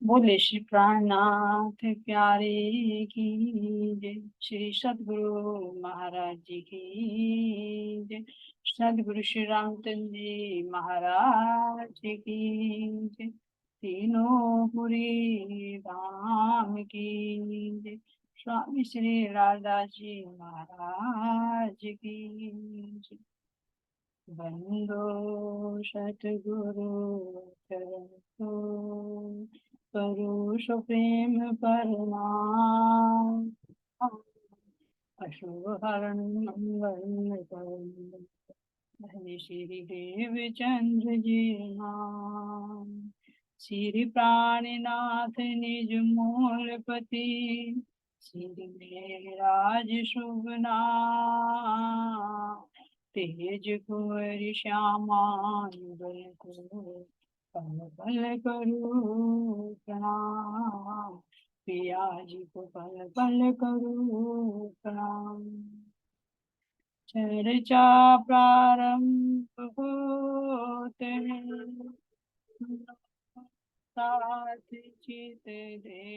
बोले श्री प्राणनाथ प्यारे की जय। श्री सदगुरु महाराज जी की जय। सदगुरु श्री रामचंद्र जी महाराज की जय। तीनों पुरी धाम की जय। स्वामी श्री राधा जी महाराज की जय। बंदो सतगुरु चरण को करुष प्रेम परनाम। अशुभहरण मंगल धन्य श्री देव चंद्र जी नाम। श्री प्राणनाथ निज मूलपति श्री मेराज शुभ नाम। तेज कुंवर श्यामा युगल को पल पल करूं प्रणाम। पिया जी को पल पल करूं प्रणाम। चर्चा प्रारंभ होते हैं साथ चित दे।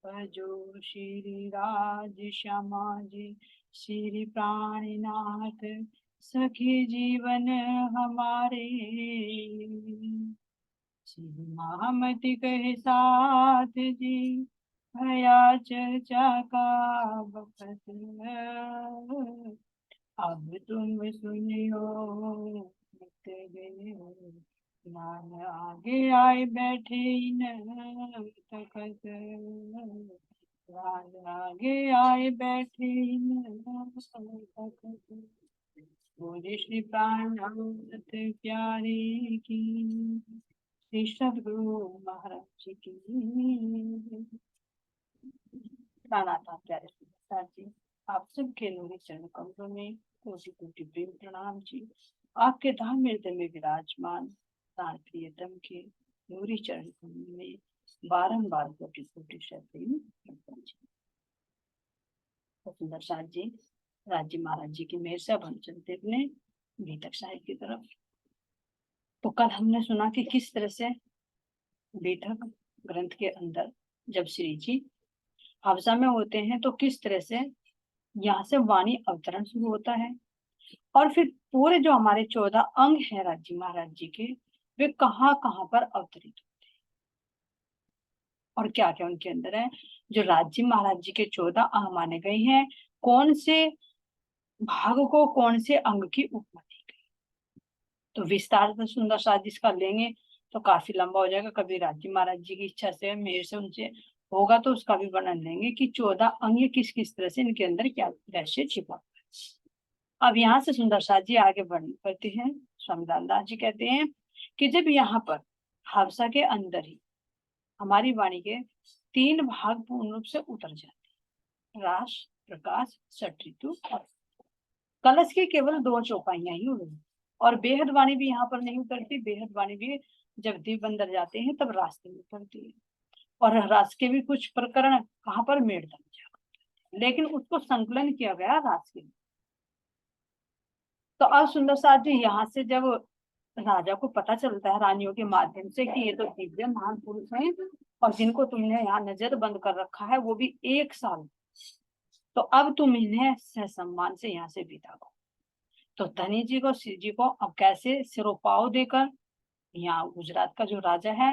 भजो श्री राज श्यामा जी श्री प्राणनाथ सखी जीवन हमारे। श्री महामति कहे साथ जी भया चर्चा का बखत। अब तुम सुनियो नित्य गयो नाम आगे आए बैठे न तखत। राज आगे आए बैठे न तखत। बोले श्री प्राणनाथ प्यारे की श्री सदगुरु महाराज जी की। प्राणाता प्यारे सुखदास जी, आप सबके नूरी चरण कमलों में कोटि कोटि प्रेम प्रणाम जी। आपके धाम हृदय में विराजमान प्राण प्रियतम के नूरी चरण कमलों में बारंबार कोटि कोटि प्रेम प्रणाम जी। सुंदर जी राज्य महाराज जी की मेहर से अब हम चलते अपने बीतक साहिब की तरफ। तो कल हमने सुना कि किस तरह से बीतक ग्रंथ के अंदर जब श्री जी हवसा में होते हैं तो किस तरह से यहाँ से वाणी अवतरण शुरू होता है और फिर पूरे जो हमारे 14 अंग हैं राज्य महाराज जी के वे कहाँ कहाँ पर अवतरित होते हैं और क्या क्या उनके अंदर है। जो राज्य महाराज जी के 14 अंग माने गए हैं, कौन से भाग को कौन से अंग की उपमा दी गई, तो विस्तार से सुंदर साथ जिसका लेंगे तो काफी लंबा हो जाएगा। कभी राज्य महाराज जी की इच्छा से मेरे से उनसे होगा तो उसका भी वर्णन लेंगे कि 14 अंग किस किस तरह से इनके अंदर क्या रहस्य छिपा हुआ है। अब यहाँ से सुंदर साथ जी आगे वर्णन करते हैं। स्वामी दास जी कहते हैं कि जब यहाँ पर हवसा के अंदर ही हमारी वाणी के 3 भाग पूर्ण रूप से उतर जाते, रास प्रकाश षट ऋतु और कलश की केवल 2 चौपाइयां ही उड़ी और बेहद वाणी भी यहाँ पर नहीं उतरती। बेहद वाणी भी जब दीप अंदर जाते हैं तब रास्ते में उतरती है और रास के भी कुछ प्रकरण कहाँ पर मेड़ता, लेकिन उसको संकलन किया गया रास के। तो अब सुंदर साथ जी यहाँ से जब राजा को पता चलता है रानियों के माध्यम से कि ये तो दिव्य महान पुरुष हैं और जिनको तुमने यहाँ नजर बंद कर रखा है वो भी 1 साल, तो अब तुम इन्हें सम्मान से यहाँ से विदा करो। तो धनी जी को श्री जी को अब कैसे सिरोपाव देकर यहाँ गुजरात का जो राजा है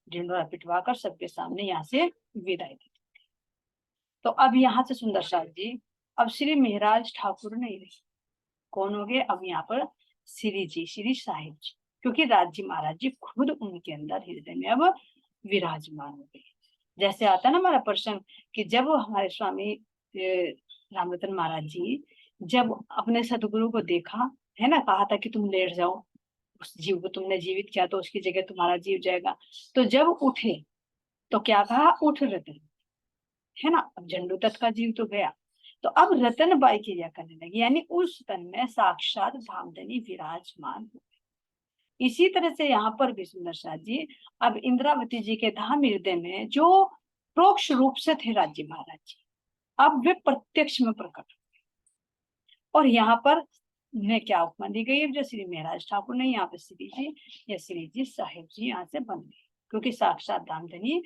ढिंडोरा पिटवा कर सबके सामने यहाँ से विदाई दी। तो अब यहाँ से सुंदर साथ जी अब श्री मेहराज ठाकुर नहीं रहे, कौन हो गए अब यहाँ पर श्री जी श्री साहिब जी, क्योंकि राज्य महाराज जी खुद उनके अंदर हृदय में अब विराजमान हो गए। जैसे आता है ना हमारा प्रसंग कि जब हमारे स्वामी रामरतन महाराज जी जब अपने सदगुरु को देखा है ना, कहा था कि तुम लेट जाओ, उस जीव को तुमने जीवित किया तो उसकी जगह तुम्हारा जीव जाएगा। तो जब उठे तो क्या कहा, उठ रतन, है ना। अब झंडू तत् का जीव तो गया, तो अब रतन बाई की क्रिया करने लगी, यानी उस तन में साक्षात धामधनी विराजमान हो। इसी तरह से यहाँ पर भी सुंदर साथ जी अब इंद्रावती जी के धाम हृदय में जो प्रोक्ष रूप से थे राज्य महाराज जी, अब वे प्रत्यक्ष में प्रकट हुए और यहाँ पर ने क्या उपमा दी गई है, जो श्री मेहराज ठाकुर ने यहाँ पे श्री जी या श्री जी साहिब जी यहाँ से बन गए। क्योंकि साक्षात धामधनी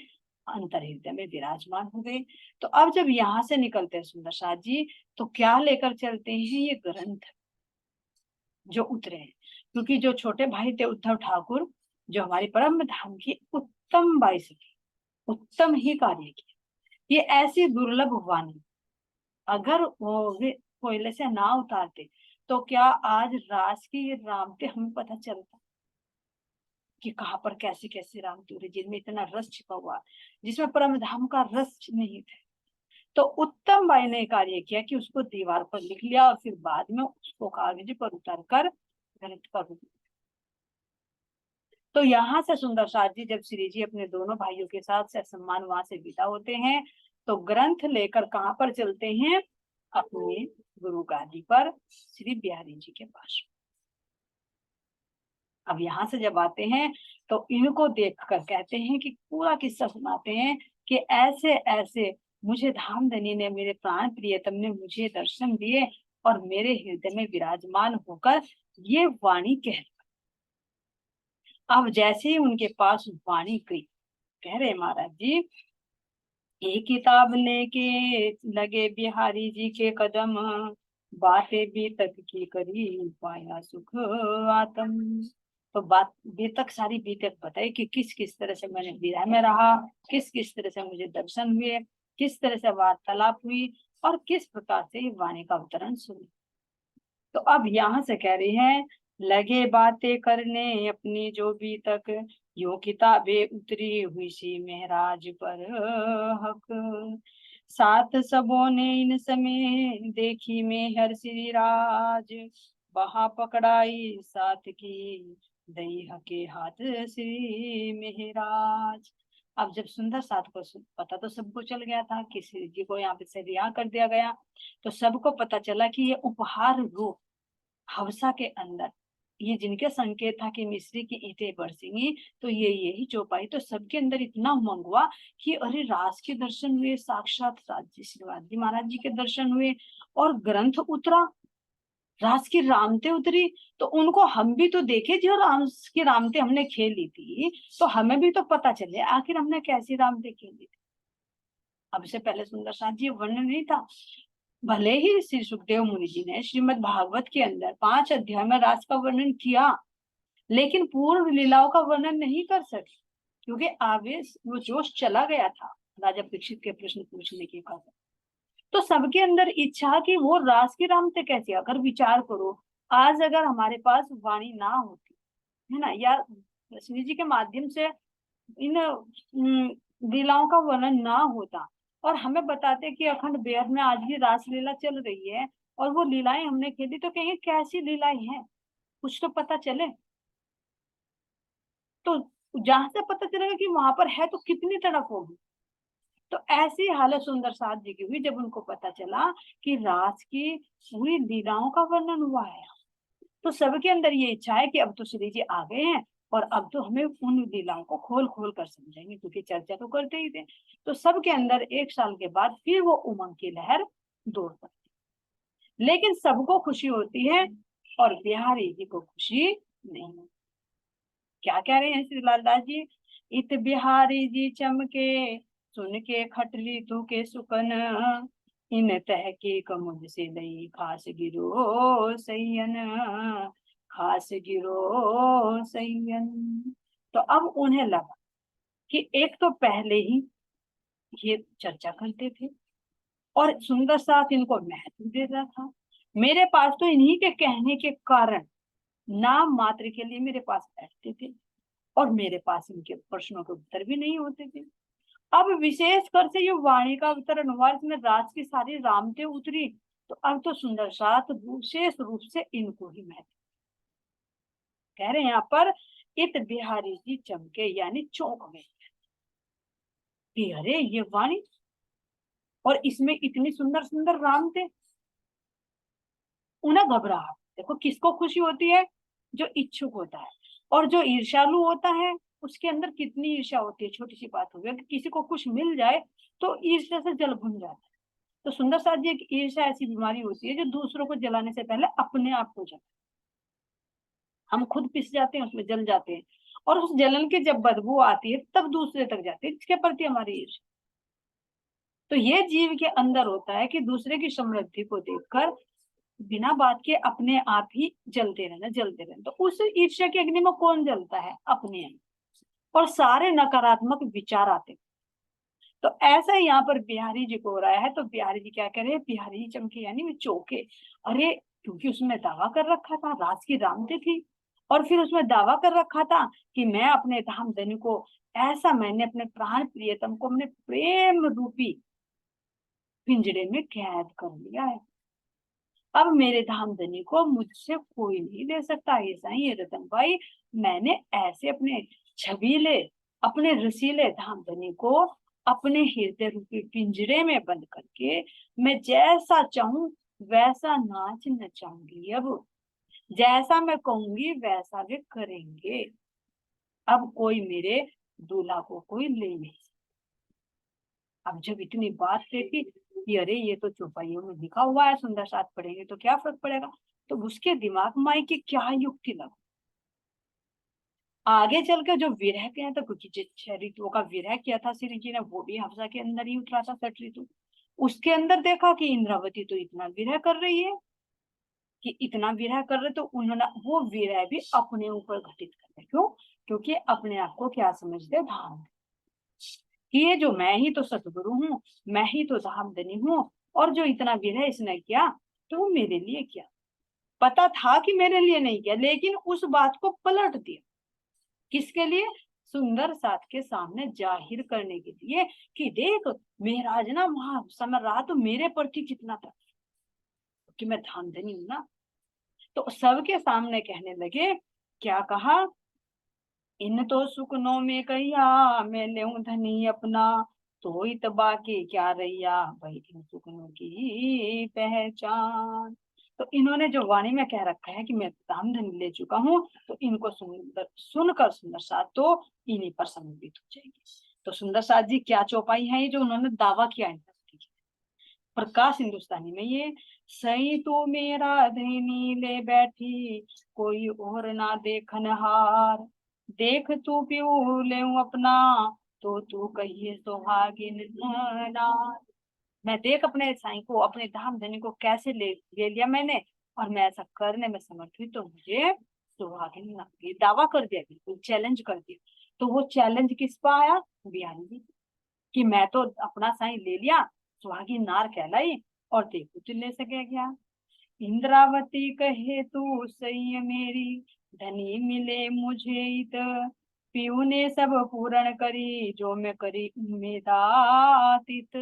अंतर्हृदय में विराजमान हो गए। तो अब जब यहाँ से निकलते हैं सुंदर साथ जी, तो क्या लेकर चलते हैं? ये ग्रंथ जो उतरे हैं, क्योंकि जो छोटे भाई थे उद्धव ठाकुर, जो हमारी परम धाम की उत्तम बाई सखी, उत्तम ही कार्य किया। ये ऐसी दुर्लभ वाणी, अगर वो वे कोयले से ना उतारते तो क्या आज रास की ये रामते हमें पता चलता कि कहाँ पर कैसी कैसी रामती हो रही, जिनमें इतना रस छिपा हुआ, जिसमें परम धाम का रस नहीं था। तो उत्तम बाई ने कार्य किया कि उसको दीवार पर लिख लिया और फिर बाद में उसको कागज पर उतार कर ग्रंथ पर रूप। तो यहाँ से सुंदर साथ जी जब श्री जी अपने दोनों भाइयों के साथ से सम्मान वहां से विदा होते हैं, तो ग्रंथ लेकर कहाँ पर चलते हैं? अपने गुरु गादी पर श्री बिहारी जी के पास। अब यहाँ से जब आते हैं तो इनको देखकर कहते हैं कि पूरा किस्सा सुनाते हैं कि ऐसे ऐसे मुझे धामधनी ने, मेरे प्राण प्रियतम ने मुझे दर्शन दिए और मेरे हृदय में विराजमान होकर ये वाणी कह। अब जैसे ही उनके पास वाणी गई, कह रहे महाराज जी, एक किताब लेके लगे बिहारी जी के कदम, बातें भी तक की करी पाया सुख आत्म। तो बात बीतक सारी बीतक बताई कि किस किस तरह से मैंने विरह में रहा, किस किस तरह से मुझे दर्शन हुए, किस तरह से वार्तालाप हुई और किस प्रकार से वाणी का अवतरण सुनी। तो अब यहाँ से कह रही हैं, लगे बातें करने अपनी जो भी तक, यो किताबें उतरी हुई सी महराज पर हक, सात सबों ने इन समय देखी में हर श्री राज, वहां पकड़ाई साथ की दई हके हाथ श्री मेहराज। अब जब सुंदर साथ को पता तो सबको चल गया था कि श्री जी को यहाँ पे से रिहा कर दिया गया, तो सबको पता चला कि ये उपहार रूप हवसा के अंदर ये जिनके संकेत था कि मिस्री की ईंटें बरसेंगी, तो ये यही चौपाई। तो सबके अंदर इतना उमंग हुआ कि अरे रास के दर्शन हुए, साक्षात राज शिवाजी महाराज जी के दर्शन हुए और ग्रंथ उतरा, रास की रामते उतरी। तो उनको हम भी तो देखे जो रास की रामते हमने खेल ली थी, तो हमें भी तो पता चले आखिर हमने कैसी रामते खेली थी। अब से पहले सुंदर साथ जी वर्णन नहीं था। भले ही श्री सुखदेव मुनि जी ने श्रीमद् भागवत के अंदर 5 अध्याय में रास का वर्णन किया, लेकिन पूर्व लीलाओं का वर्णन नहीं कर सके, क्योंकि आवेश वो जोश चला गया था राजा परीक्षित के प्रश्न पूछने के कारण। तो सबके अंदर इच्छा कि वो रास की रामते कैसे। अगर विचार करो, आज अगर हमारे पास वाणी ना होती है ना, या श्री जी के माध्यम से इन लीलाओं का वर्णन ना होता और हमें बताते कि अखंड बेहद में आज भी रास लीला चल रही है और वो लीलाएं हमने खेली, तो कहेंगे कैसी लीलाएं हैं, कुछ तो पता चले। तो जहां से पता चलेगा कि वहां पर है तो कितनी तड़प होगी। तो ऐसी हालत सुंदर साथ जी की हुई जब उनको पता चला कि रास की पूरी लीलाओं का वर्णन हुआ है। तो सबके अंदर ये इच्छा है कि अब तो श्री जी आ गए हैं और अब तो हमें उन लीलाओं को खोल खोल कर समझेंगे, क्योंकि चर्चा तो करते ही थे। तो सबके अंदर 1 साल के बाद फिर वो उमंग की लहर दौड़ पड़ती, लेकिन सबको खुशी होती है और बिहारी जी को खुशी नहीं। क्या कह रहे हैं श्री लालदास जी, इत बिहारी जी चमके सुन के खटली तू के सुकन, इन तहकीक मुझसे लई खास गिरो सैयन, खास गिरो सैयन। तो अब उन्हें लगा कि एक तो पहले ही ये चर्चा करते थे और सुंदर साथ इनको महत्व देता था, मेरे पास तो इन्हीं के कहने के कारण नाम मात्र के लिए मेरे पास बैठते थे और मेरे पास इनके प्रश्नों के उत्तर भी नहीं होते थे। अब विशेष कर से ये वाणी का अवतरण हुआ, इसमें राज की सारी रामते उतरी, तो अब तो सुंदर साथ विशेष रूप से इनको ही महत्व। कह रहे हैं यहाँ पर, इत बिहारी जी चमके यानी चौंक गए कि अरे ये वाणी और इसमें इतनी सुंदर सुंदर राम थे। उन्हें घबराहट, देखो किसको खुशी होती है, जो इच्छुक होता है, और जो ईर्ष्यालु होता है उसके अंदर कितनी ईर्ष्या होती है। छोटी सी बात हो गई कि किसी को कुछ मिल जाए तो ईर्ष्या से जल भुन जाता है। तो सुंदर साथ जी, एक ईर्ष्या ऐसी बीमारी होती है जो दूसरों को जलाने से पहले अपने आप को जला, हम खुद पिस जाते हैं उसमें जल जाते हैं, और उस जलन की जब बदबू आती है तब दूसरे तक जाती है, इसके प्रति हमारी ईर्ष्या। तो ये जीव के अंदर होता है कि दूसरे की समृद्धि को देखकर बिना बात के अपने आप ही जलते रहना, जलते रहना। तो उस ईर्ष्या की अग्नि में कौन जलता है? अपने आप। और सारे नकारात्मक विचार आते हैं। तो ऐसा ही यहाँ पर बिहारी जी को हो रहा है। तो बिहारी जी क्या करे, बिहारी जी चमके यानी वे चौके। अरे क्योंकि उसमें दावा कर रखा था, रात की रामते थी, और फिर उसमें दावा कर रखा था कि मैं अपने धामधनी को, ऐसा मैंने अपने प्राण प्रियतम को अपने प्रेम रूपी पिंजरे में कैद कर लिया है। अब मेरे धामधनी को मुझसे कोई नहीं ले सकता। ऐसा ही है रतन भाई, मैंने ऐसे अपने छबीले, अपने रसीले धामधनी को अपने हृदय रूपी पिंजरे में बंद करके मैं जैसा चाहूं वैसा नाच नचाऊंगी। अब जैसा मैं कहूंगी वैसा वे करेंगे। अब कोई मेरे दूल्हा को कोई ले नहीं। अब जब इतनी बात कहती कि अरे ये तो चौपाइयों में लिखा हुआ है, सुंदर साथ पढ़ेंगे तो क्या फर्क पड़ेगा, तो उसके दिमाग में की क्या युक्ति लगा। आगे चल के जो विरह के हैं, तो क्योंकि जिस 6 ऋतुओं का विरह किया था श्री जी ने, वो भी हफ्सा के अंदर ही उतरा था 6 ऋतु। उसके अंदर देखा कि इंद्रावती तो इतना विरह कर रही है, कि इतना विरह कर रहे, तो उन्होंने वो विरह भी अपने ऊपर घटित कर दिया। क्यों? क्योंकि अपने आप को क्या समझते, धाम, कि ये जो मैं ही तो सतगुरु हूँ, मैं ही तो धामधनी हूँ, और जो इतना विरह इसने किया तो वो मेरे लिए किया। पता था कि मेरे लिए नहीं किया, लेकिन उस बात को पलट दिया। किसके लिए? सुंदर साथ के सामने जाहिर करने के लिए कि देख महाराज ना वहां समय रहा तो मेरे प्रति कितना था, कि मैं धामधनी हूं ना। तो सबके सामने कहने लगे, क्या कहा, इन तो सुकनों में कहिया मैं ले धनी अपना, तो इतबा के क्या रैया भाई इन सुकनों की पहचान। तो इन्होंने जो वाणी में कह रखा है कि मैं धाम धन ले चुका हूँ, तो इनको सुंदर सुनकर सुंदर साथ तो इन्हीं पर समर्पित हो जाएगी। तो सुंदर साथ जी क्या चौपाई है ये जो उन्होंने दावा किया है प्रकाश हिंदुस्तानी में, ये सही तो मेरा धनी ले बैठी कोई और ना देखन हार, देख तू प्यू ले अपना तो तू कहिए सुहागिन नार। मैं देख अपने साईं को, अपने धाम धनी को कैसे ले लिया मैंने, और मैं ऐसा करने में समर्थ हुई तो मुझे सुहागिन नार, ये दावा कर दिया, बिल्कुल चैलेंज कर दिया। तो वो चैलेंज किस पर आया? बिहारी जी, कि मैं तो अपना साईं ले लिया, सुहागी नार कहलाई, और देखो तू ले सके क्या। इंद्रावती कहे तू सही है मेरी, धनी मिले मुझे इत, पीऊ ने सब पूर्ण करी जो मैं करी उम्मीदातीत।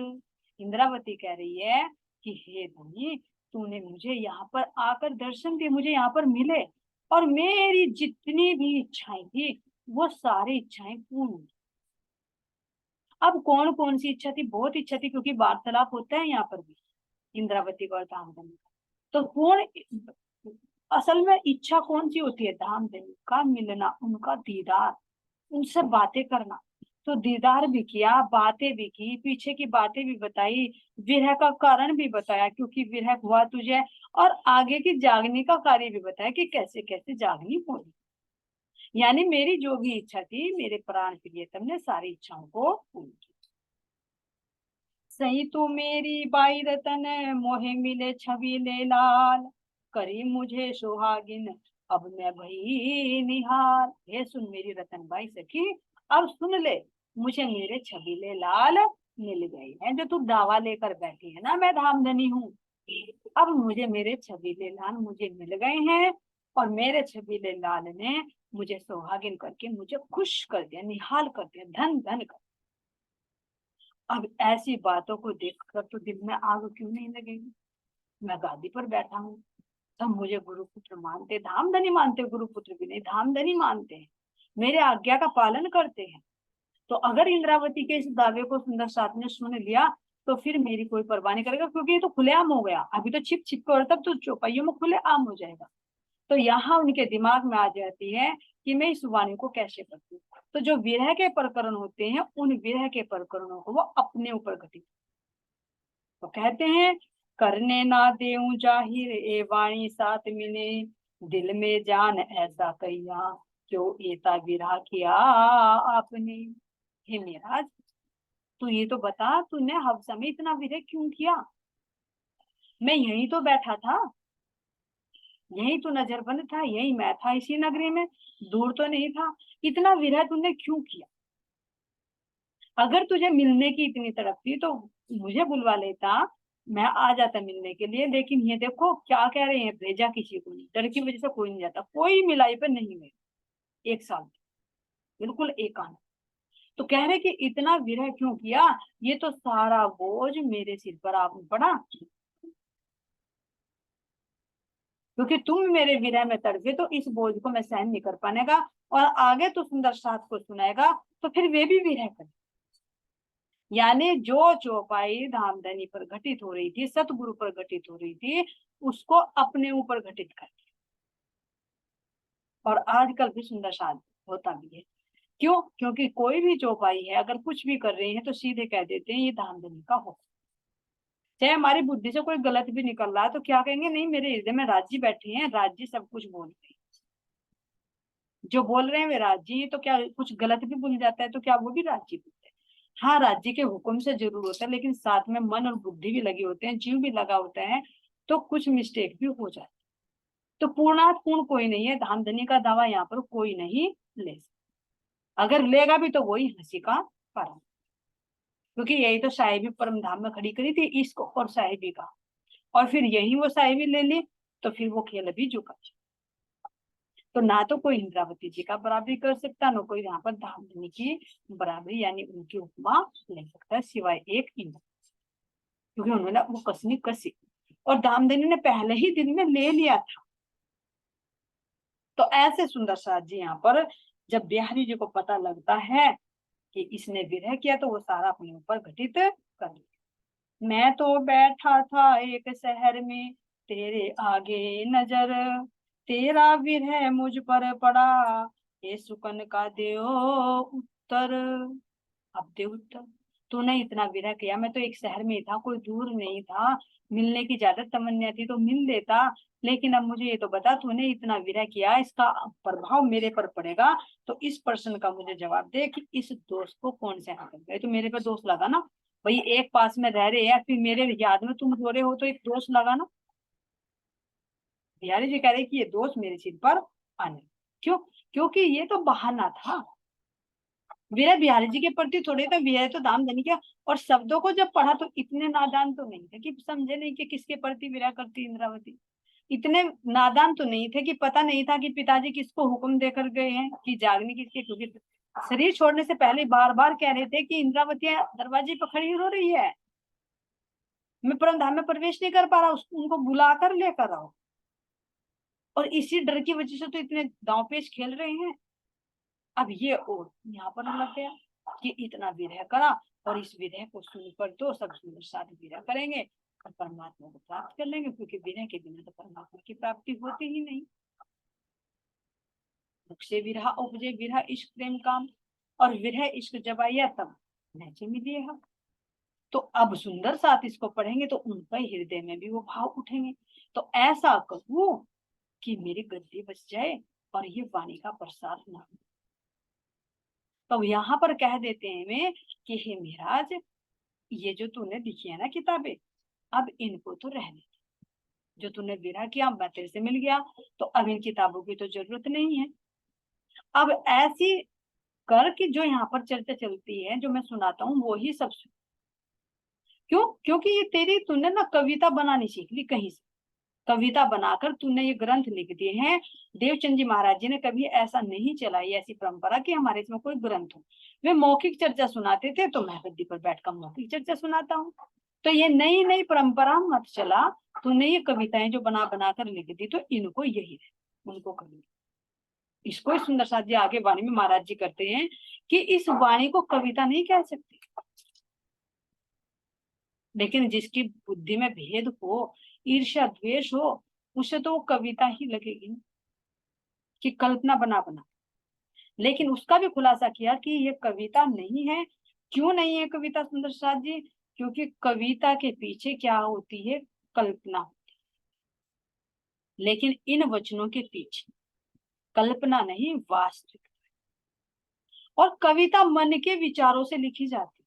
इंद्रावती कह रही है कि हे धनी, तूने मुझे यहाँ पर आकर दर्शन दिए, मुझे यहाँ पर मिले, और मेरी जितनी भी इच्छाएं थी वो सारी इच्छाएं पूर्ण। अब कौन कौन सी इच्छा थी? बहुत इच्छा थी, क्योंकि वार्तालाप होता है यहाँ पर भी इंद्रावती का और धामधनी का। तो कौन, असल में इच्छा कौन सी होती है? धामधनी का मिलना, उनका दीदार, उनसे बातें करना। तो दीदार भी किया, बातें भी की, पीछे की बातें भी बताई, विरह का कारण भी बताया क्योंकि विरह हुआ तुझे, और आगे की जागने का कार्य भी बताया कि कैसे कैसे जागनी होगी। यानी मेरी जो भी इच्छा थी, मेरे प्राण प्रियतम ने सारी इच्छाओं को पूर्ण किया। सही तू मेरी बाई रतन मोहे मिले छबीले लाल, करी मुझे सुहागिन अब मैं भई निहाल। ये सुन मेरी रतन बाई सखी, अब सुन ले, मुझे मेरे छबीले लाल मिल गए हैं। जो तू दावा लेकर बैठी है ना मैं धामधनी हूँ, अब मुझे मेरे छबीले लाल मुझे मिल गए हैं, और मेरे छबीले लाल ने मुझे सुहागिन करके मुझे खुश कर दिया, निहाल कर दिया, धन धन कर। अब ऐसी बातों को देखकर तो दिल में आग क्यों नहीं लगेगी? मैं गादी पर बैठा हूँ, सब मुझे गुरुपुत्र मानते, धामधनी मानते, गुरुपुत्र भी नहीं धामधनी मानते हैं, मेरे आज्ञा का पालन करते हैं। तो अगर इंद्रावती के इस दावे को सुंदर साथ ने सुन लिया तो फिर मेरी कोई परवाह नहीं करेगा, क्योंकि ये तो खुलेआम हो गया। अभी तो छिप छिप कर, तब तो चौपाइयों में खुलेआम हो जाएगा। तो यहाँ उनके दिमाग में आ जाती है कि मैं इस वाणी को कैसे करती हूँ। तो जो विरह के प्रकरण होते हैं, उन विरह के प्रकरणों को वो अपने ऊपर घटित, तो कहते हैं, करने ना देऊं जाहिर ए वाणी साथ मिले, दिल में जान ऐसा कैया, क्यों एता विरह किया आपने। हे मेराज, तू ये तो बता, तूने हफ्सा में इतना विरह क्यों किया? मैं यहीं तो बैठा था, यही तो नजरबंद था, यही मैं था इसी नगरी में, दूर तो नहीं था। इतना विरह तूने क्यों किया? अगर तुझे मिलने की इतनी तड़प थी तो मुझे बुलवा लेता, मैं आ जाता मिलने के लिए। लेकिन ये देखो क्या कह रहे हैं, भेजा किसी को नहीं, डर की वजह से कोई नहीं जाता, कोई मिलाई पर नहीं मिले 1 साल, बिल्कुल एकांत। तो कह रहे कि इतना विरह क्यों किया? ये तो सारा बोझ मेरे सिर पर आ पड़ा, क्योंकि तुम मेरे विरह में तड़पे, तो इस बोझ को मैं सहन नहीं कर पाने का। और आगे तो सुंदर साथ को सुनाएगा, तो फिर वे भी विरह कर। यानी जो चौपाई धामधनी पर घटित हो रही थी, सतगुरु पर घटित हो रही थी, उसको अपने ऊपर घटित कर। और आजकल भी सुंदर साथ होता भी है। क्यों? क्योंकि कोई भी चौपाई है, अगर कुछ भी कर रहे हैं तो सीधे कह देते हैं ये धामधनी का हो। चाहे हमारी बुद्धि से कोई गलत भी निकल रहा है तो क्या कहेंगे, नहीं मेरे हृदय में राज जी बैठे हैं, राज जी सब कुछ बोल रहे हैं, जो बोल रहे हैं वे राज जी हैं। तो क्या कुछ गलत भी बोल जाता है तो क्या वो भी राज जी बोलते हैं? हाँ, राज्य के हुक्म से जरूर होता है, लेकिन साथ में मन और बुद्धि भी लगे होते हैं, जीव भी लगा होता है, तो कुछ मिस्टेक भी हो जाती है। तो पूर्णात पूर्ण कोई नहीं है, धामधनी का दावा यहाँ पर कोई नहीं ले सकता। अगर लेगा भी तो वही हंसी का परम, क्योंकि यही तो साहिबी परम धाम में खड़ी करी थी, इश्क और साहिबी का। और फिर यही वो साहिबी ले ली, तो फिर वो खेल भी झुका। तो ना तो कोई इंद्रावती जी का बराबरी कर सकता, ना कोई यहाँ पर धामधनी की बराबरी यानी उनकी उपमा ले सकता है, सिवाय एक इंद्र, क्योंकि उन्होंने वो कसनी कसी और धामधनी ने पहले ही दिन में ले लिया था। तो ऐसे सुंदर साथ जी यहाँ पर जब बिहारी जी को पता लगता है कि इसने विरह किया, तो वो सारा अपने ऊपर घटित कर लिया। मैं तो बैठा था एक शहर में, तेरे आगे नजर, तेरा विरह मुझ पर पड़ा, ये सुकन का दे उत्तर। अब दे उत्तर। तूने इतना विरह किया, मैं तो एक शहर में ही था, कोई दूर नहीं था, मिलने की ज्यादा तमन्ना थी तो मिल लेता। लेकिन अब मुझे ये तो बता, तूने इतना विरह किया, इसका प्रभाव मेरे पर पड़ेगा। तो इस प्रश्न का मुझे जवाब दे कि इस दोस्त को कौन से हाथ गए? तो मेरे पे दोस्त लगा ना भाई, एक पास में रह रहे हैं, फिर मेरे याद में तुम रो रहे हो, तो एक दोस्त लगा ना। बिहारी जी कह रहे कि ये दोस्त मेरे सिर पर आने। क्यों? क्योंकि ये तो बहाना था। विरह बिहारी जी के प्रति थोड़े था, विरह तो धामधनी का। और शब्दों को जब पढ़ा तो इतने नादान तो नहीं थे कि समझे नहीं कि किसके प्रति विरह करती इंद्रावती। इतने नादान तो नहीं थे कि पता नहीं था कि पिताजी किसको हुक्म देकर गए हैं कि जागने किसके, क्योंकि शरीर छोड़ने से पहले बार बार कह रहे थे कि इंद्रावती दरवाजे पर खड़ी रो रही है, मैं परम धाम में प्रवेश नहीं कर पा रहा, उनको बुला कर लेकर आओ। और इसी डर की वजह से तो इतने दांव पेच खेल रहे हैं। अब ये और यहाँ पर लग गया कि इतना विरह करा, और इस विरह को सुनकर तो सब सुंदर साथ विरह करेंगे और परमात्मा को प्राप्त कर लेंगे, क्योंकि विरह के बिना तो परमात्मा की प्राप्ति होती ही नहीं। दुख से विरह उपजे विरह इश्क प्रेम काम, और विरह इश्क जब आया तब नैचे मिलिए हम। तो अब सुंदर साथ इसको पढ़ेंगे तो उनका हृदय में भी वो भाव उठेंगे। तो ऐसा कहूं कि मेरी गद्दी बच जाए और ये वाणी का प्रसार ना हो। तो यहाँ पर कह देते हैं वे कि हे महाराज, ये जो तूने लिखी है ना किताबें, अब इनको तो रहने दे। जो तूने विरह किया, मैं तेरे से मिल गया, तो अब इन किताबों की तो जरूरत नहीं है। अब ऐसी कर कि जो यहाँ पर चर्चा चलती है, जो मैं सुनाता हूँ वो ही सब सुन। क्यों? क्योंकि ये तेरी तूने ना कविता बनानी सीख ली कहीं से, कविता बनाकर तूने ये ग्रंथ लिख दिए हैं। देवचंद जी महाराज जी ने कभी ऐसा नहीं चलाई ऐसी परंपरा कि हमारे इसमें कोई ग्रंथ हो। वे मौखिक चर्चा सुनाते थे, तो मैं गद्दी पर बैठकर मौखिक चर्चा सुनाता हूँ। तो ये नई नई परंपरा मत चला, तूने ये कविताएं जो बना बना कर लिख दी, तो इनको यही है, उनको कभी इसको सुंदर साथ जी आगे वाणी में महाराज जी करते हैं कि इस वाणी को कविता नहीं कह सकते, लेकिन जिसकी बुद्धि में भेद हो, ईर्ष्या द्वेष हो, उसे तो वो कविता ही लगेगी ना, कि कल्पना बना बना। लेकिन उसका भी खुलासा किया कि ये कविता नहीं है। क्यों नहीं है कविता सुंदर साथ जी? क्योंकि कविता के पीछे क्या होती है? कल्पना। लेकिन इन वचनों के पीछे कल्पना नहीं, वास्तविक। और कविता मन के विचारों से लिखी जाती,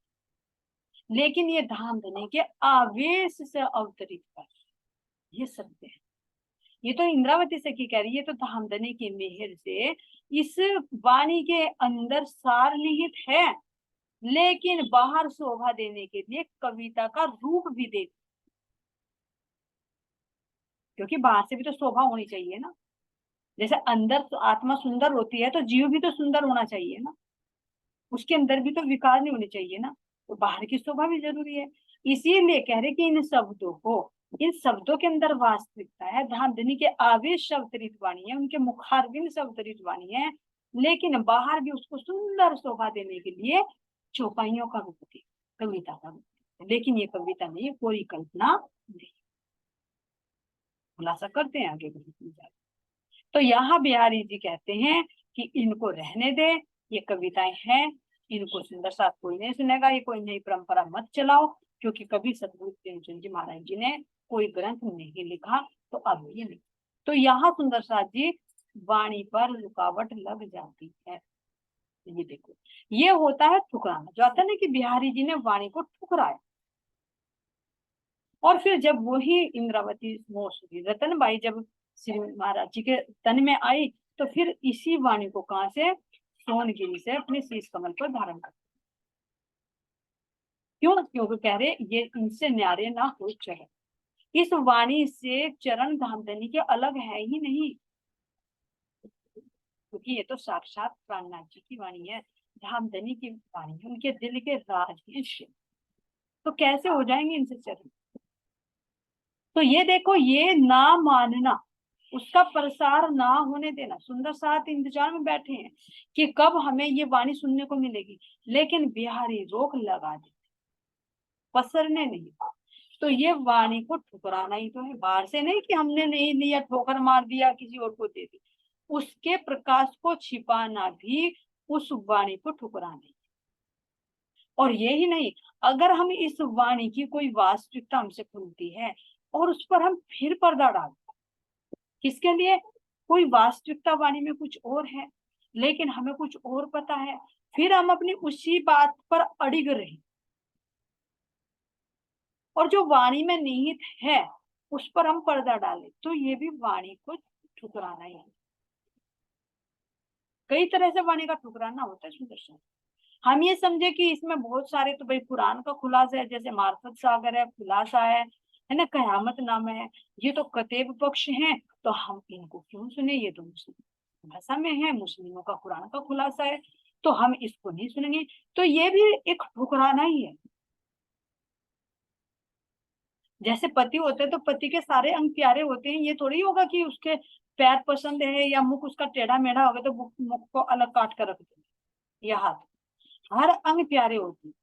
लेकिन ये धांधनी के आवेश से अवतरित कर, ये सत्य है। ये तो इंद्रावती से की कह रही है, तो धामधनी की मेहर से इस वाणी के अंदर सार निहित है, लेकिन बाहर शोभा देने के लिए कविता का रूप भी दे, क्योंकि बाहर से भी तो शोभा होनी चाहिए ना। जैसे अंदर तो आत्मा सुंदर होती है, तो जीव भी तो सुंदर होना चाहिए ना, उसके अंदर भी तो विकार नहीं होने चाहिए ना, तो बाहर की शोभा भी जरूरी है। इसीलिए कह रहे कि इन शब्दों के अंदर वास्तविकता है। धांधनी के आवेश से अवतरित वाणी है, उनके मुखारबिंद से अवतरित वाणी है, लेकिन बाहर भी उसको सुंदर शोभा देने के लिए चौपाइयों का रूप दी, कविता का रूप दी। लेकिन ये कविता नहीं, कोई कल्पना नहीं। खुलासा करते हैं आगे बढ़ते। तो यहाँ बिहारी जी कहते हैं कि इनको रहने दे, ये कविताएं हैं, इनको सुंदर साथ कोई नहीं सुनेगा, ये कोई नई परंपरा मत चलाओ, क्योंकि कभी सतगुरु प्रेमचंद जी महाराज जी ने कोई ग्रंथ नहीं लिखा, तो अब ये नहीं। तो यहाँ सुंदर साथ जी वाणी पर रुकावट लग जाती है। ये देखो, ये होता है ठुकराना, जो आता है ना कि बिहारी जी ने वाणी को ठुकराया। और फिर जब वही इंद्रावती रतनबाई जब श्री महाराज जी के तन में आई, तो फिर इसी वाणी को कहां से, सोनगिरी से अपने शीश कमल पर धारण कर। क्यों? क्योंकि कह रहे ये इनसे न्यारे ना हो चरण, इस वाणी से चरण धामधनी के अलग है ही नहीं, क्योंकि ये तो साक्षात प्राणनाथ जी की वाणी है, धामधनी की वाणी है, उनके दिल के राज हैं। तो कैसे हो जाएंगे इनसे चरण? तो ये देखो, ये ना मानना, उसका प्रसार ना होने देना। सुंदर साथ इंतजार में बैठे हैं कि कब हमें ये वाणी सुनने को मिलेगी, लेकिन बिहारी रोक लगा दे, पसरने नहीं। तो ये वाणी को ठुकराना ही तो है, बाहर से नहीं कि हमने नहीं लिया, ठोकर मार दिया, किसी और को दे दी। उसके प्रकाश को छिपाना भी उस वाणी को ठुकराना। और यही नहीं, अगर हम इस वाणी की कोई वास्तविकता हमसे खुलती है और उस पर हम फिर पर्दा डालते, किसके लिए? कोई वास्तविकता वाणी में कुछ और है, लेकिन हमें कुछ और पता है, फिर हम अपनी उसी बात पर अड़िग रहे, और जो वाणी में निहित है उस पर हम पर्दा डालें, तो ये भी वाणी को ठुकराना ही है। कई तरह से वाणी का ठुकराना होता है सुदर्शन। हम ये समझे कि इसमें बहुत सारे, तो भाई कुरान का खुलासा है, जैसे मार्फत सागर है, खुलासा है ना, कयामत नामा है, ये तो कतेब पक्ष हैं, तो हम इनको क्यों सुने? ये तो मुस्लिम भाषा में है, मुस्लिमों का कुरान का खुलासा है, तो हम इसको नहीं सुनेंगे। तो ये भी एक ठुकराना ही है। जैसे पति होते हैं तो पति के सारे अंग प्यारे होते हैं, ये थोड़ी होगा कि उसके पैर पसंद है या मुख उसका टेढ़ा मेढ़ा होगा तो मुख को अलग काट कर रख दे, या हाथ, हर अंग प्यारे होते हैं।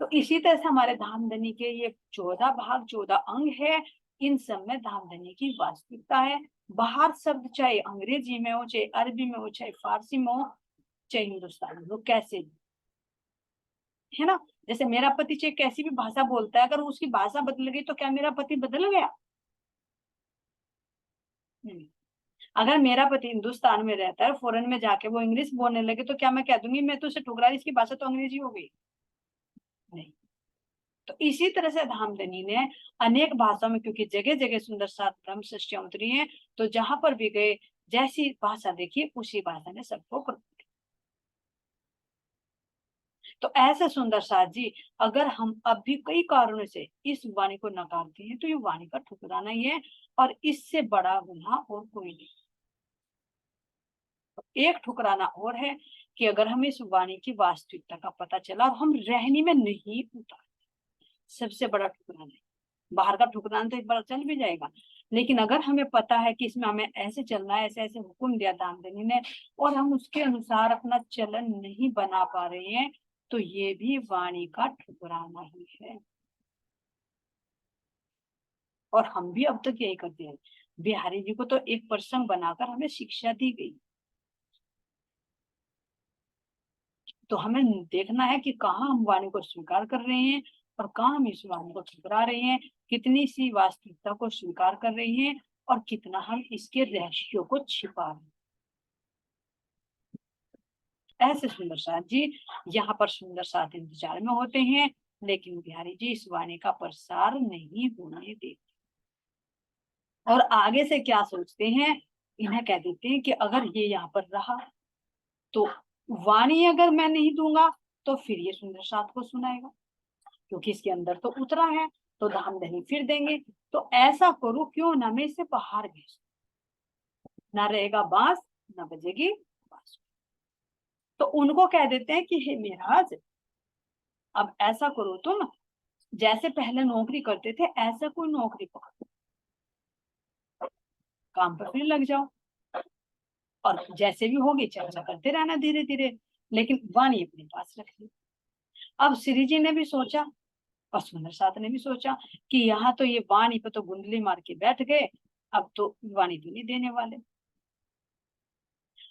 तो इसी तरह से हमारे धामधनी के ये 14 भाग, 14 अंग है, इन सब में धामधनी की वास्तविकता है। बाहर शब्द चाहे अंग्रेजी में हो, चाहे अरबी में हो, चाहे फारसी में हो, चाहे हिंदुस्तानी में हो, कैसे भी, है ना। जैसे मेरा पति चाहे कैसी भी भाषा बोलता है, अगर उसकी भाषा बदल गई तो क्या मेरा पति बदल गया? नहीं। अगर मेरा पति हिंदुस्तान में रहता है, फॉरेन में जाके वो इंग्लिश बोलने लगे, तो क्या मैं कह दूंगी मैं तो उसे ठुकरा रही, इसकी भाषा तो अंग्रेजी हो गई? नहीं। तो इसी तरह से धामधनी ने अनेक भाषाओं में, क्योंकि जगह जगह सुंदर साथ ब्रह्म सृष्टि उतरी है, तो जहां पर भी गए जैसी भाषा देखी उसी भाषा ने सबको तो ऐसे सुंदर साथ जी, अगर हम अब भी कई कारणों से इस वाणी को नकारते हैं, तो ये वाणी का ठुकराना ही है, और इससे बड़ा गुनाह और कोई नहीं। एक ठुकराना और है कि अगर हमें इस वाणी की वास्तविकता का पता चला और हम रहनी में नहीं उतार, सबसे बड़ा ठुकराना है। बाहर का ठुकराना तो एक बार चल भी जाएगा, लेकिन अगर हमें पता है कि इसमें हमें ऐसे चलना है, ऐसे ऐसे हुक्म दिया धामधनी ने, और हम उसके अनुसार अपना चलन नहीं बना पा रहे हैं, तो ये भी वाणी का ठुकराना ही है। और हम भी अब तक यही करते हैं। बिहारी जी को तो एक प्रसंग बनाकर हमें शिक्षा दी गई, तो हमें देखना है कि कहाँ हम वाणी को स्वीकार कर रहे हैं और कहाँ हम इस वाणी को ठुकरा रहे हैं, कितनी सी वास्तविकता को स्वीकार कर रहे हैं और कितना हम इसके रहस्यों को छिपा रहे हैं। ऐसे सुंदर साथ जी यहाँ पर सुंदर साथ इंतजार में होते हैं, लेकिन बिहारी जी इस वाणी का प्रसार नहीं होने देते और आगे से क्या सोचते हैं, इन्हें कह देते हैं कि अगर ये यहाँ पर रहा तो वाणी अगर मैं नहीं दूंगा तो फिर ये सुंदर साथ को सुनाएगा, क्योंकि इसके अंदर तो उतरा है, तो हम नहीं फिर देंगे। तो ऐसा करो क्यों ना मैं इसे बाहर भेज, ना रहेगा बांस ना बजेगी बांसुरी। तो उनको कह देते हैं कि हे महाराज, अब ऐसा करो तुम, जैसे पहले नौकरी करते थे ऐसा कोई नौकरी पकड़ो, काम पर फिर लग जाओ और जैसे भी होगी चर्चा करते रहना धीरे धीरे, लेकिन वाणी अपने पास रख ली। अब श्री जी ने भी सोचा और सुंदर साथ ने भी सोचा कि यहाँ तो ये वाणी पे तो गुंडली मार के बैठ गए, अब तो वाणी भी नहीं देने वाले।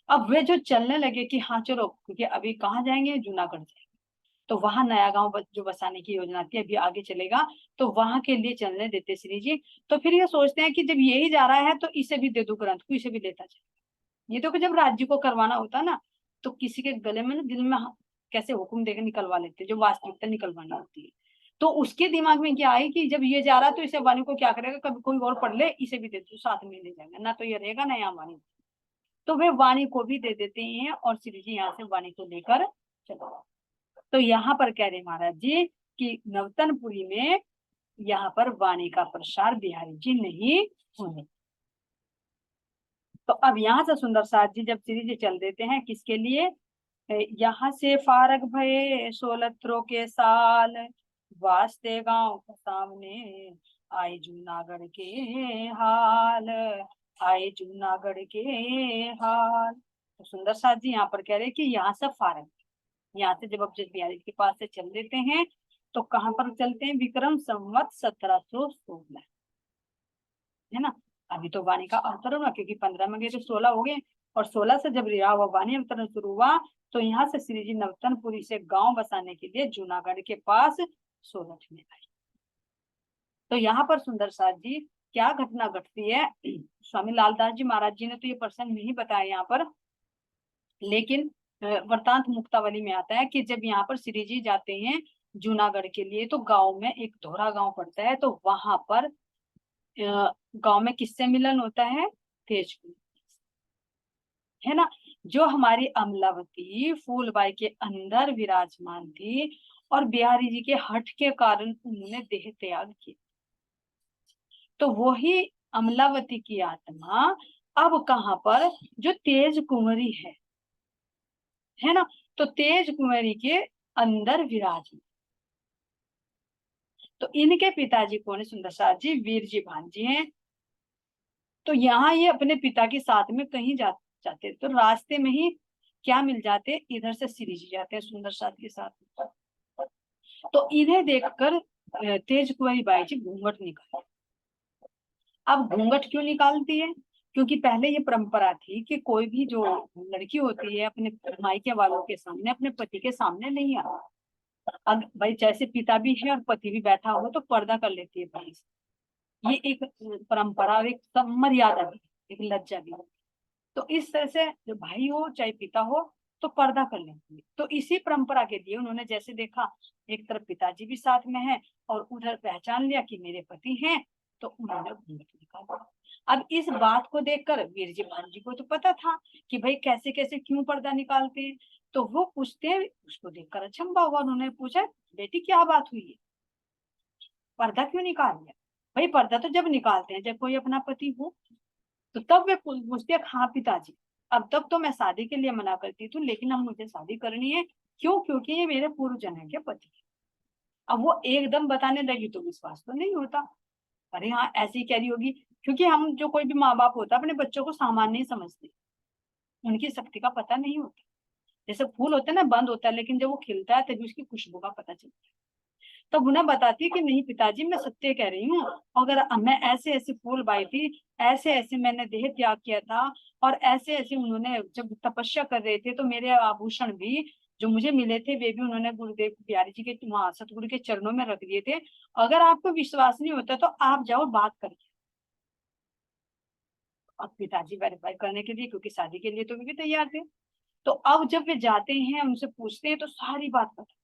अब वे जो चलने लगे कि हाँ चलो, क्योंकि अभी कहाँ जाएंगे, जूनागढ़ जाएंगे, तो वहां नया गांव जो बसाने की योजना थी अभी आगे चलेगा, तो वहां के लिए चलने देते श्री जी। तो फिर ये सोचते हैं कि जब यही जा रहा है तो इसे भी दे दो ग्रंथ को, इसे भी लेता जाए। ये तो कि जब राज्य को करवाना होता ना तो किसी के गले में ना दिल में कैसे हुक्म देकर निकलवा लेते, जो वास्तविकता निकलवानी होती है। तो उसके दिमाग में क्या आई कि जब ये जा रहा है तो इसे वाणी को क्या करेगा, कभी कोई और पढ़ ले, इसे भी दे दो, साथ में ले जाएगा, ना तो ये रहेगा ना यहाँ वाणी। तो वे वाणी को भी दे देते हैं और श्री जी यहाँ से वाणी को लेकर चलो। तो यहाँ पर कह रहे महाराज जी कि नवतनपुरी में यहाँ पर वाणी का प्रसार बिहारी जी नहीं होने। तो अब यहाँ से सुंदर साथ जी जब श्री जी चल देते हैं किसके लिए, यहाँ से फारग भये सोलत्रों के साल, वास्ते गांव के सामने आए जूनागढ़ के हाल, आए जूनागढ़ के हाल। तो सुंदर साथ जी यहाँ पर कह रहे हैं कि यहाँ से फारग, यहाँ से जब अब जज बिहारी के पास से चल देते हैं तो कहाँ पर चलते हैं, विक्रम संवत 1716, है ना। अभी तो वाणी का अवतरण हुआ, क्योंकि 15 में गए तो 16 हो गए, और 16 से जब रिहा हुआ वाणी अवतरण शुरू हुआ तो यहाँ से श्री जी नवतनपुरी से गांव बसाने के लिए जूनागढ़ के पास सोलठ में आए। तो यहाँ पर सुंदर साथ जी क्या घटना घटती है, स्वामी लालदास जी महाराज जी ने तो ये प्रसंग नहीं बताया यहाँ पर, लेकिन वृतांत मुक्तावली में आता है कि जब यहाँ पर श्री जी जाते हैं जूनागढ़ के लिए तो गांव में एक धोरा गांव पड़ता है, तो वहां पर गांव में किससे मिलन होता है, तेज, है ना। जो हमारी अमलावती फूलबाई के अंदर विराजमान थी और बिहारी जी के हठ के कारण उन्होंने देह त्याग किया, तो वही अमलावती की आत्मा अब कहाँ पर, जो तेज कुंवरी है ना, तो तेज कुंवरी के अंदर विराजमान। तो इनके पिताजी कौन है, सुंदर साथ जी वीर जी भांजी हैं। तो यहाँ ये अपने पिता के साथ में कहीं जाते तो रास्ते में ही क्या मिल जाते, इधर से श्री जी जाते हैं सुंदर साथ के साथ। तो इन्हें देखकर तेज कुंवरी बाई जी घूंघट निकाल। अब घूंघट क्यों निकालती है, क्योंकि पहले ये परंपरा थी कि कोई भी जो लड़की होती है अपने मायके वालों के सामने, अपने पति के सामने नहीं आती। अब भाई जैसे पिता भी है और पति भी बैठा हो तो पर्दा कर लेती है भाई, ये एक परंपरा, एक मर्यादा भी, एक लज्जा भी। तो इस तरह से जो भाई हो चाहे पिता हो तो पर्दा कर लेती है। तो इसी परंपरा के लिए उन्होंने जैसे देखा एक तरफ पिताजी भी साथ में है और उधर पहचान लिया कि मेरे पति हैं, तो उन्होंने घूंघट निकाला। अब इस बात को देखकर वीर जी भान जी को तो पता था कि भाई कैसे कैसे क्यों पर्दा निकालते हैं, तो वो पूछते हैं, उसको देखकर अचंभा हुआ, उन्होंने पूछा बेटी क्या बात हुई है, पर्दा क्यों निकाल लिया। भाई पर्दा तो जब निकालते हैं जब कोई अपना पति हो, तो तब वे पूछते हैं हाँ पिताजी, अब तक तो मैं शादी के लिए मना करती थी लेकिन अब मुझे शादी करनी है, क्यों, क्योंकि ये मेरे पूर्व जन्म के पति है। अब वो एकदम बताने लगी तो विश्वास तो नहीं होता, अरे हाँ ऐसी कह रही होगी, क्योंकि हम जो कोई भी माँ बाप होता है अपने बच्चों को सामान्य नहीं समझते, उनकी शक्ति का पता नहीं होता। जैसे फूल होता है ना, बंद होता है लेकिन जब वो खिलता है तभी उसकी खुशबू का पता चलता है। तब उन्हें बताती है कि नहीं पिताजी मैं सत्य कह रही हूँ, अगर मैं ऐसे ऐसे फूल बाई थी, ऐसे ऐसे मैंने देह त्याग किया था, और ऐसे ऐसे उन्होंने जब तपस्या कर रहे थे तो मेरे आभूषण भी जो मुझे मिले थे वे भी उन्होंने गुरुदेव बिहारी जी के वहां सतगुरु के चरणों में रख दिए थे। अगर आपको विश्वास नहीं होता तो आप जाओ बात करिए। अब पिताजी वेरीफाई करने के लिए, क्योंकि शादी के लिए तो वे भी तैयार थे, तो अब जब वे जाते हैं उनसे पूछते हैं तो सारी बात पता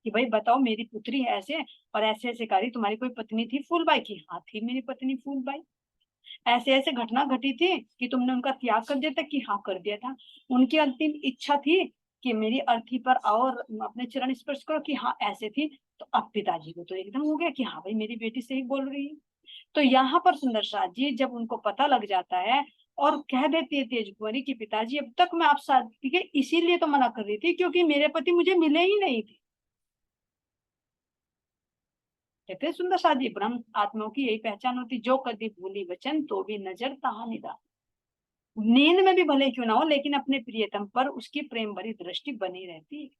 कि भाई बताओ मेरी पुत्री है ऐसे और ऐसे ऐसे करी, तुम्हारी कोई पत्नी थी फूलबाई की? हाँ थी मेरी पत्नी फूलबाई। ऐसे ऐसे घटना घटी थी कि तुमने उनका त्याग कर दिया था? कि हाँ कर दिया था। उनकी अंतिम इच्छा थी कि मेरी अर्थी पर आओ और अपने चरण स्पर्श करो? कि हाँ ऐसे थी। तो अब पिताजी को तो एकदम हो गया कि हाँ भाई मेरी बेटी सही बोल रही है। तो यहाँ पर सुंदर साथ जी जब उनको पता लग जाता है और कह देती है तेज कुंवरी की पिताजी अब तक मैं आप शादी के इसीलिए तो मना कर रही थी क्योंकि मेरे पति मुझे मिले ही नहीं थे। कहते हैं सुंदर साथ जी ब्रह्म आत्माओं की यही पहचान होती, जो कभी भूली वचन तो भी नजर तहा निगाह। नींद में भी भले क्यों ना हो लेकिन अपने प्रियतम पर उसकी प्रेम भरी दृष्टि बनी रहती है।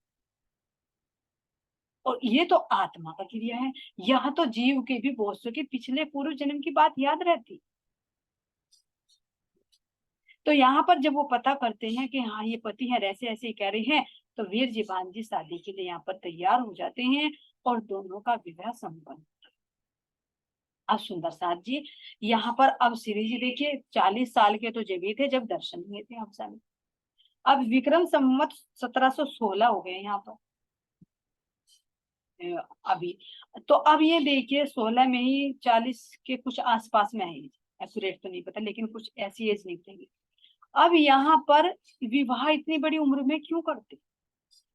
और ये तो आत्मा का क्रिया है। यहाँ तो जीव के भी बहुत सौ के पिछले पूर्व जन्म की बात याद रहती। तो यहाँ पर जब वो पता करते हैं कि हाँ ये पति है ऐसे ऐसे ही कह रहे हैं, तो वीर जी भांजी शादी के लिए यहाँ पर तैयार हो जाते हैं और दोनों का विवाह संपन्न। अब सुंदर साथ जी यहाँ पर अब श्री जी देखिए 40 साल के तो जब भी थे जब दर्शन हुए थे आप सामने। अब विक्रम संवत 1716 हो गए यहाँ पर अभी। तो अब ये देखिए 16 में ही 40 के कुछ आसपास में है, एक्यूरेट तो नहीं पता लेकिन कुछ ऐसी एज निकलेगी। अब यहाँ पर विवाह इतनी बड़ी उम्र में क्यों करते?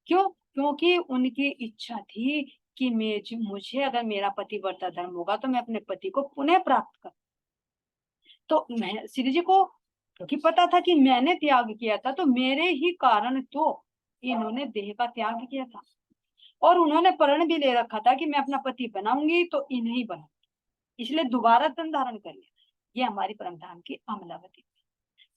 क्यों? क्योंकि उनकी इच्छा थी कि मुझे अगर मेरा पति व्रता धर्म होगा तो मैं अपने पति को पुनः प्राप्त कर। तो मैं श्री जी को क्योंकि पता था कि मैंने त्याग किया था तो मेरे ही कारण तो इन्होंने देह का त्याग किया था और उन्होंने प्रण भी ले रखा था कि मैं अपना पति बनाऊंगी तो इन्हें ही बनाऊंगी, इसलिए दोबारा तन धारण कर लिया। ये हमारी परमधाम की अमलावती।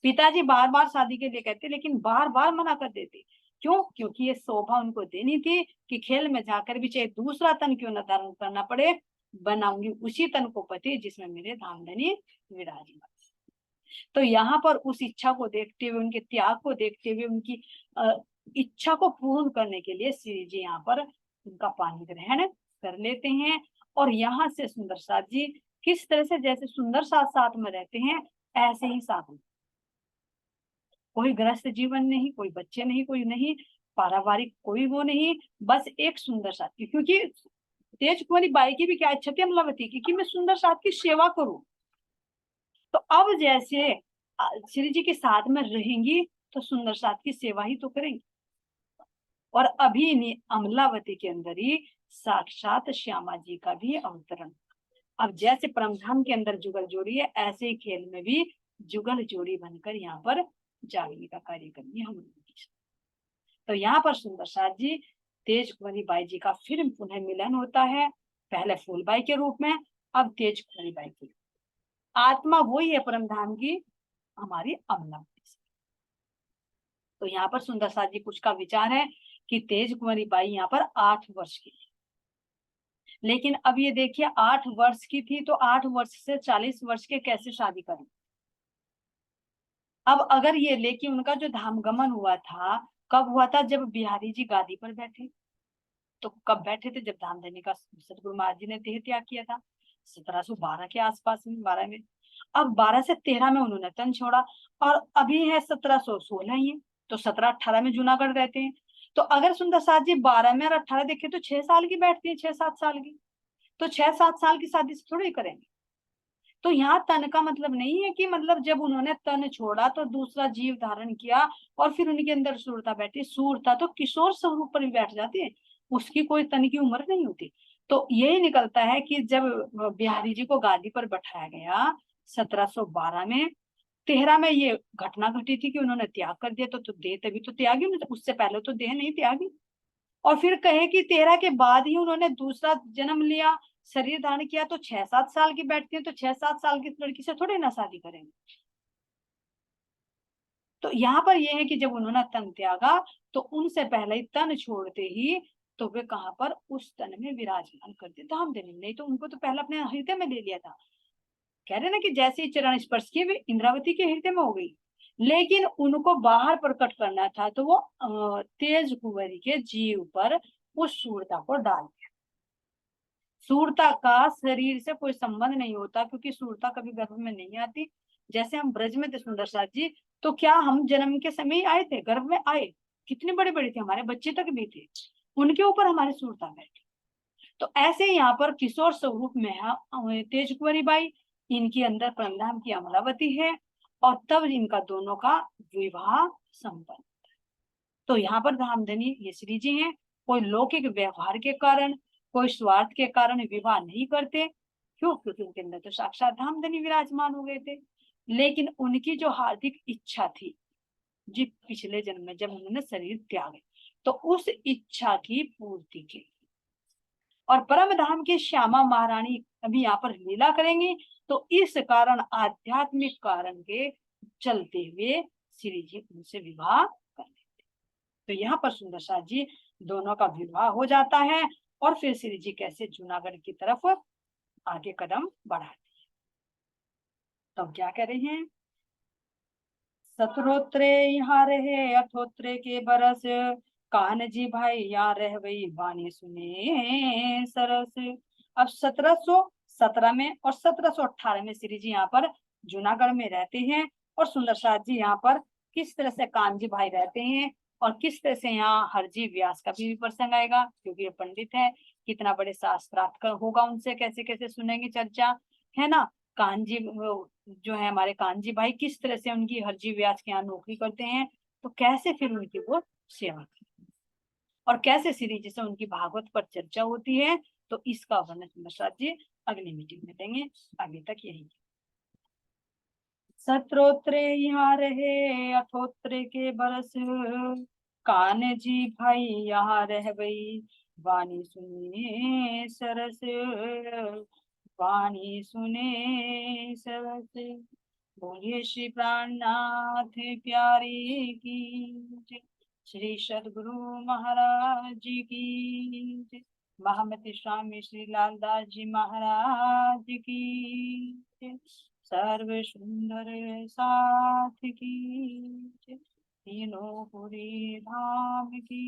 पिताजी बार बार शादी के लिए कहते लेकिन बार बार मना कर देते। क्यों? क्योंकि ये शोभा उनको देनी थी कि खेल में जाकर भी चाहे दूसरा तन क्यों न धारण करना पड़े, बनाऊंगी उसी तन को पति जिसमें मेरे धामधनी विराजमान। तो यहाँ पर उस इच्छा को देखते हुए उनके त्याग को देखते हुए उनकी इच्छा को पूर्ण करने के लिए श्री जी यहाँ पर उनका पानी ग्रहण कर लेते हैं। और यहाँ से सुंदर साथ जी किस तरह से जैसे सुंदर साथ साथ में रहते हैं ऐसे ही साथ में, कोई ग्रस्त जीवन नहीं, कोई बच्चे नहीं, कोई नहीं पारिवारिक कोई वो नहीं, बस एक सुंदर साथी। क्योंकि तेज कुंवरी बाई की भी क्या इच्छा थी अमलावती की कि मैं सुंदर साथ की सेवा करूं। तो अब जैसे श्री जी के साथ में रहेंगी तो सुंदर साथ की सेवा ही तो करेंगी। और अभी अमलावती के अंदर ही साक्षात श्यामा जी का भी अवतरण। अब जैसे परमधाम के अंदर जुगल जोड़ी है ऐसे ही खेल में भी जुगल जोड़ी बनकर यहाँ पर जागने का कार्य करेंगे हम लोग। तो यहाँ पर सुंदर साथ जी तेज कुंवरी बाई जी का फिर पुनः मिलन होता है, पहले फूलबाई के रूप में, अब तेज कुंवरी बाई की। आत्मा वही है परमधाम की हमारी अमलावती। तो यहाँ पर सुंदर साथ जी कुछ का विचार है कि तेज कुंवरी बाई यहाँ पर 8 वर्ष की थी, लेकिन अब ये देखिए 8 वर्ष की थी तो 8 वर्ष से 40 वर्ष के कैसे शादी करें? अब अगर ये लेकिन उनका जो धामगमन हुआ था कब हुआ था? जब बिहारी जी गादी पर बैठे। तो कब बैठे थे? जब धामधनी का सतगुरु महाराज जी ने देह त्याग किया था 1712 के आसपास में, 12 में। अब 12 से 13 में उन्होंने तन छोड़ा और अभी है 1716 ही है, तो 17-18 में जूनागढ़ रहते हैं। तो अगर सुंदर साथ जी 12 में और 18 देखे तो 6 साल की बैठती है, 6-7 साल की। तो 6-7 साल की शादी से थोड़ी करेंगे। तो यहाँ तन का मतलब नहीं है कि मतलब जब उन्होंने तन छोड़ा तो दूसरा जीव धारण किया और फिर उनके अंदर सूरता बैठी। सूरता तो किशोर स्वरूप पर भी बैठ जाती है, उसकी कोई तन की उम्र नहीं होती। तो यही निकलता है कि जब बिहारी जी को गादी पर बैठाया गया 1712 में, 13 में ये घटना घटी थी कि उन्होंने त्याग कर दिया। तो देह तभी तो त्यागी, उससे पहले तो देह नहीं त्यागी। और फिर कहे कि 13 के बाद ही उन्होंने दूसरा जन्म लिया, शरीर धारण किया, तो 6-7 साल की बैठती है। तो 6-7 साल की लड़की से थोड़ी ना शादी करेंगे। तो यहाँ पर यह है कि जब उन्होंने तन त्यागा तो उनसे पहले ही तन छोड़ते ही तो वे कहाँ पर उस तन में विराजमान करते धाम देने। नहीं तो उनको तो पहले अपने हृदय में ले लिया था। कह रहे ना कि जैसे ही चरण स्पर्श किए वे इंद्रावती के हृदय में हो गई, लेकिन उनको बाहर प्रकट करना था तो वो तेज कुंवरी के जीव पर उस सूरता को डाल। सूरता का शरीर से कोई संबंध नहीं होता क्योंकि सूरता कभी गर्भ में नहीं आती, जैसे हम ब्रज में थे सुंदर साथ जी, तो क्या हम जन्म के समय ही आए थे, गर्भ में आए, कितने बड़े बड़े थे, हमारे बच्चे तक भी थे, उनके ऊपर हमारे सुरता बैठी। तो ऐसे यहाँ पर किशोर स्वरूप में तेज कुंवरी बाई, इनके अंदर परमधाम की अमरावती है, और तब इनका दोनों का विवाह संपन्न। तो यहाँ पर धामधनी ये श्री जी हैं, कोई लौकिक व्यवहार के कारण, कोई स्वार्थ के कारण विवाह नहीं करते। क्यों? क्योंकि उनके अंदर तो साक्षात धामधनी विराजमान हो गए थे। लेकिन उनकी जो हार्दिक इच्छा थी, जी पिछले जन्म में जब उन्होंने शरीर त्यागे, तो उस इच्छा की पूर्ति के, और परम धाम की श्यामा महारानी अभी यहाँ पर लीला करेंगी, तो इस कारण आध्यात्मिक कारण के चलते हुए श्री जी उनसे विवाह कर लेते। तो यहाँ पर सुंदर साथ जी दोनों का विवाह हो जाता है, और फिर श्री जी कैसे जूनागढ़ की तरफ आगे कदम बढ़ाते हैं। तो क्या कह रहे हैं? सतरोत्रे यहाँ रहे अठोत्रे के बरस, कान जी भाई यहाँ रह वही वाणी सुने सरस। अब 1717 में और 1718 में श्री जी यहाँ पर जूनागढ़ में रहते हैं, और सुंदर साथ जी यहाँ पर किस तरह से कानजी भाई रहते हैं, और किस तरह से यहाँ हरजी व्यास का भी प्रसंग आएगा, क्योंकि ये पंडित है, कितना बड़े शास्त्रार्थ होगा, उनसे कैसे कैसे सुनेंगे चर्चा, है ना। कानजी जो है हमारे कानजी भाई, किस तरह से उनकी हरजी व्यास के यहाँ नौकरी करते हैं, तो कैसे फिर उनकी वो सेवा करते हैं, और कैसे श्री जी से उनकी भागवत पर चर्चा होती है। तो इसका वर्णन प्रसाद जी अगली मीटिंग में देंगे। अभी तक यही। सत्रोत्रे यहाँ रहे अठोत्रे के बरस, कान जी भाई यहाँ रह गई वाणी सुने सरस, वाणी सुने सरस। बोलिए श्री प्राणनाथ प्यारी की जय, श्री सदगुरु महाराज जी की जय, महामती स्वामी श्री लालदास जी महाराज की जय, सर्व सुंदर साथ की जय, तीनों पुरी धाम की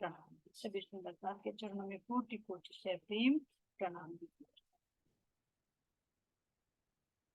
प्रणाम। सभी सुंदर साथ के चरणों में कोटि कोटि से प्रेम प्रणाम।